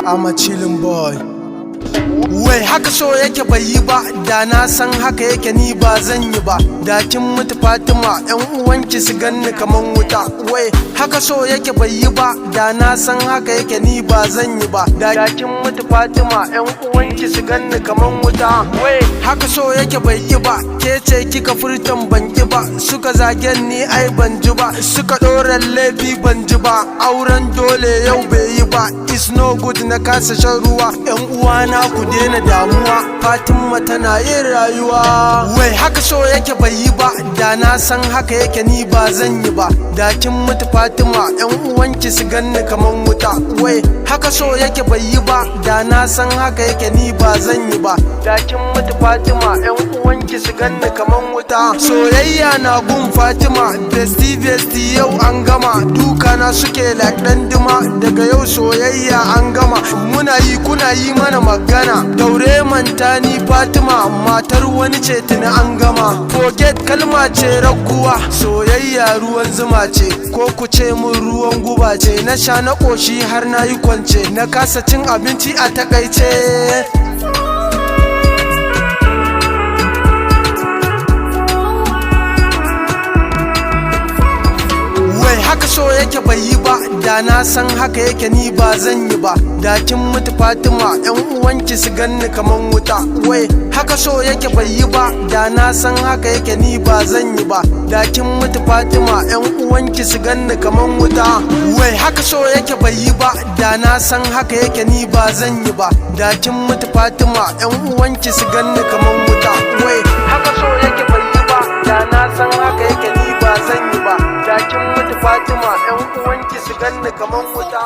I'm a chillin' boy. Wai haka so yake bai yi ba, da na san haka yake ni ba zan yi ba. Da kin mutu Fatima, yan uwanki su ganni kaman wuta. Wai haka so yake bai yi ba, da na san haka yake ni ba zan yi ba. Da kin mutu Fatima, yan uwanki su ganni kaman wuta. Wai haka so yake bai yi ba, ke ce kika furtan ban ki ba. Suka zagen ni ai ban ji ba, suka ɗora laifi ban ji ba. Auren dole yau bai yi ba, it's no good na kasa shan ruwa. Yan uwana ku daina damuwa, Fatima tana yin rayuwa. Wai haka so yake bai yi ba, da na san haka yake ni ba zan yi ba. Da kin mutu Fatima, yan uwanki su ganni kaman wuta. Wai haka so yake bai yi ba, da na san haka yake ni ba zan yi ba. Da kin mutu Fatima, yan uwanki su ganni kaman wuta. Soyayya na gun Fatima, besti yau an gama. Duka na suke like dan duma, daga yau soyayya an gama. Muna yi kuna yi mana magana, daure manta ni Fatima, matar wani ce tuni an gama. Forget kalma ce raguwa, soyayya ruwan zuma ce, ko ku ce mun ruwan guba ce. Na sha na ƙoshi har na yi kwance, na kasa cin abinci a takaice. Haka so yake bai yi ba, da na san haka yake ni ba zan yi ba. Da kin mutu Fatima, yan uwanki su ganni kaman wuta. Wai haka so yake bai yi ba, da na san haka yake ni ba zan yi ba. Da kin mutu Fatima, yan uwanki su ganni kaman wuta. Wai haka so yake bai yi ba, da na san haka yake ni ba zan yi ba. Da kin mutu Fatima, yan uwanki su ganni kaman wuta. Wai haka so yake bai yi ba, da na san haka yake ni ba zan yi ba. Da kin mutu Fatima, yan uwanki su ganni kaman wuta.